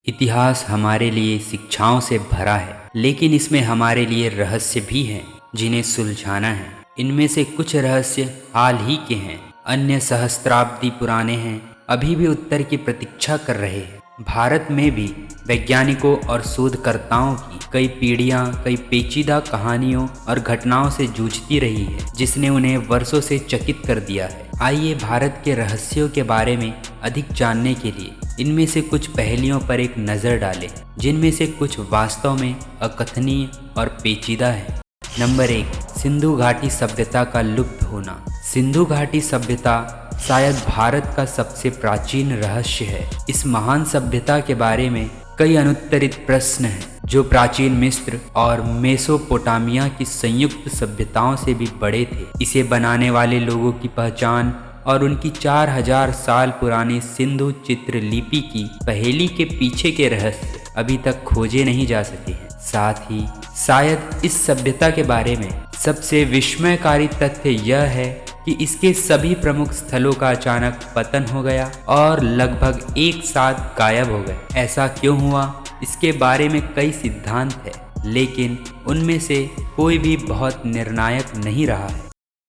इतिहास हमारे लिए शिक्षाओं से भरा है, लेकिन इसमें हमारे लिए रहस्य भी हैं जिन्हें सुलझाना है। इनमें से कुछ रहस्य हाल ही के हैं, अन्य सहस्त्राब्दी पुराने हैं, अभी भी उत्तर की प्रतीक्षा कर रहे हैं। भारत में भी वैज्ञानिकों और शोधकर्ताओं की कई पीढ़ियां कई पेचीदा कहानियों और घटनाओं से जूझती रही है, जिसने उन्हें वर्षों से चकित कर दिया है। आइए भारत के रहस्यों के बारे में अधिक जानने के लिए इनमें से कुछ पहेलियों पर एक नज़र डालें, जिनमें से कुछ वास्तव में अकथनीय और पेचीदा है। नंबर 1, सिंधु घाटी सभ्यता का लुप्त होना। सिंधु घाटी सभ्यता शायद भारत का सबसे प्राचीन रहस्य है। इस महान सभ्यता के बारे में कई अनुत्तरित प्रश्न हैं, जो प्राचीन मिस्र और मेसोपोटामिया की संयुक्त सभ्यताओं से भी बड़े थे। इसे बनाने वाले लोगों की पहचान और उनकी 4000 साल पुरानी सिंधु चित्रलिपि की पहेली के पीछे के रहस्य अभी तक खोजे नहीं जा सके हैं। साथ ही शायद इस सभ्यता के बारे में सबसे विस्मयकारी तथ्य यह है कि इसके सभी प्रमुख स्थलों का अचानक पतन हो गया और लगभग एक साथ गायब हो गए। ऐसा क्यों हुआ, इसके बारे में कई सिद्धांत हैं, लेकिन उनमें से कोई भी बहुत निर्णायक नहीं रहा है।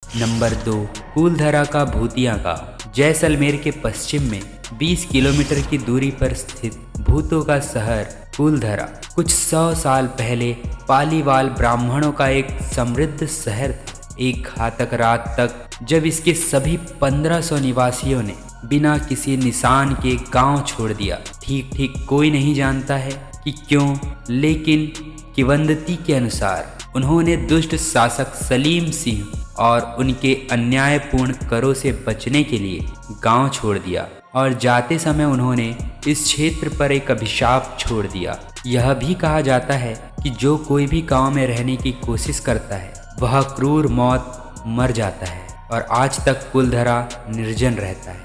नंबर 2, कूलधरा का भूतिया गांव। जैसलमेर के पश्चिम में 20 किलोमीटर की दूरी पर स्थित भूतों का शहर कूलधरा कुछ 100 साल पहले पालीवाल ब्राह्मणों का एक समृद्ध शहर था। एक घातक रात तक जब इसके सभी 1500 निवासियों ने बिना किसी निशान के गांव छोड़ दिया। ठीक कोई नहीं जानता है कि क्यों, लेकिन किंवदंती के अनुसार उन्होंने दुष्ट शासक सलीम सिंह और उनके अन्यायपूर्ण करों से बचने के लिए गांव छोड़ दिया और जाते समय उन्होंने इस क्षेत्र पर एक अभिशाप छोड़ दिया। यह भी कहा जाता है कि जो कोई भी गांव में रहने की कोशिश करता है वह क्रूर मौत मर जाता है और आज तक कूलधरा निर्जन रहता है।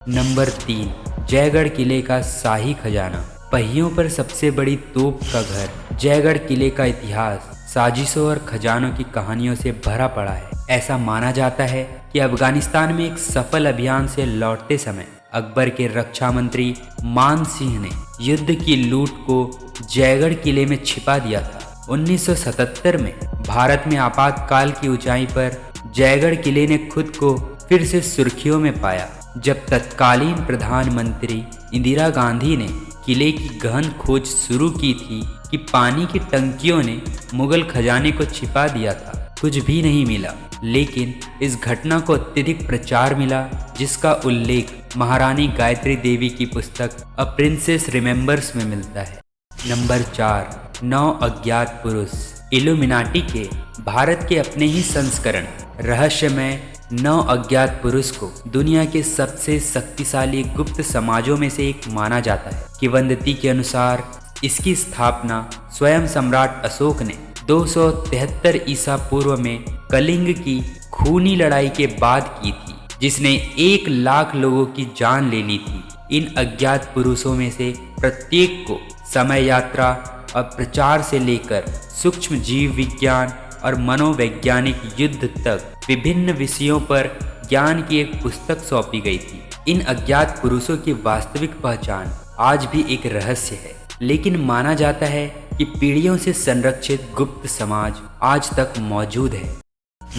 नंबर 3, जयगढ़ किले का शाही खजाना। पहियों पर सबसे बड़ी तोप का घर। जयगढ़ किले का इतिहास साजिशों और खजानों की कहानियों से भरा पड़ा है। ऐसा माना जाता है कि अफगानिस्तान में एक सफल अभियान से लौटते समय अकबर के रक्षा मंत्री मान सिंह ने युद्ध की लूट को जयगढ़ किले में छिपा दिया था। 1977 में भारत में आपातकाल की ऊंचाई पर जयगढ़ किले ने खुद को फिर से सुर्खियों में पाया, जब तत्कालीन प्रधानमंत्री इंदिरा गांधी ने किले की गहन खोज शुरू की थी कि पानी की टंकियों ने मुगल खजाने को छिपा दिया था। कुछ भी नहीं मिला, लेकिन इस घटना को अत्यधिक प्रचार मिला, जिसका उल्लेख महारानी गायत्री देवी की पुस्तक अ प्रिंसेस रिमेंबर्स में मिलता है। नंबर 4, 9 अज्ञात पुरुष। इल्यूमिनाटी के भारत के अपने ही संस्करण रहस्यमय 9 अज्ञात पुरुष को दुनिया के सबसे शक्तिशाली गुप्त समाजों में से एक माना जाता है। किंवदंती के अनुसार इसकी स्थापना स्वयं सम्राट अशोक ने 273 ईसा पूर्व में कलिंग की खूनी लड़ाई के बाद की थी, जिसने 1 लाख लोगों की जान ले ली थी। इन अज्ञात पुरुषों में से प्रत्येक को समय यात्रा और प्रचार से लेकर सूक्ष्म जीव विज्ञान और मनोवैज्ञानिक युद्ध तक विभिन्न विषयों पर ज्ञान की एक पुस्तक सौंपी गई थी। इन अज्ञात पुरुषों की वास्तविक पहचान आज भी एक रहस्य है, लेकिन माना जाता है कि पीढ़ियों से संरक्षित गुप्त समाज आज तक मौजूद है।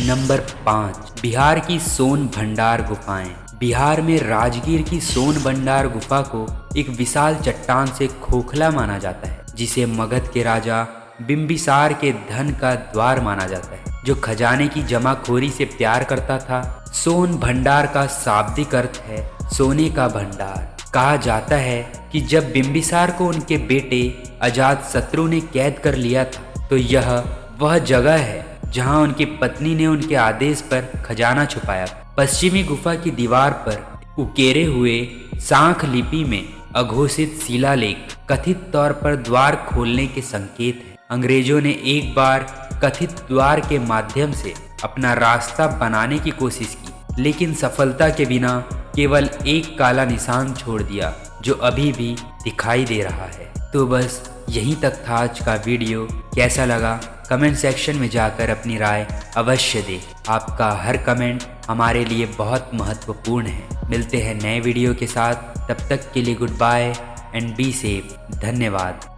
नंबर 5, बिहार की सोन भंडार गुफाएं। बिहार में राजगीर की सोन भंडार गुफा को एक विशाल चट्टान से खोखला माना जाता है, जिसे मगध के राजा बिंबिसार के धन का द्वार माना जाता है, जो खजाने की जमाखोरी से प्यार करता था। सोन भंडार का शाब्दिक अर्थ है सोने का भंडार। कहा जाता है कि जब बिंबिसार को उनके बेटे अजातशत्रु ने कैद कर लिया था, तो यह वह जगह है जहां उनकी पत्नी ने उनके आदेश पर खजाना छुपाया। पश्चिमी गुफा की दीवार पर उकेरे हुए सांख लिपि में अघोषित शिलालेख कथित तौर पर द्वार खोलने के संकेत हैं। अंग्रेजों ने एक बार कथित द्वार के माध्यम से अपना रास्ता बनाने की कोशिश की, लेकिन सफलता के बिना केवल एक काला निशान छोड़ दिया, जो अभी भी दिखाई दे रहा है। तो बस यहीं तक था आज का वीडियो। कैसा लगा कमेंट सेक्शन में जाकर अपनी राय अवश्य दें। आपका हर कमेंट हमारे लिए बहुत महत्वपूर्ण है। मिलते हैं नए वीडियो के साथ, तब तक के लिए goodbye and be safe. धन्यवाद।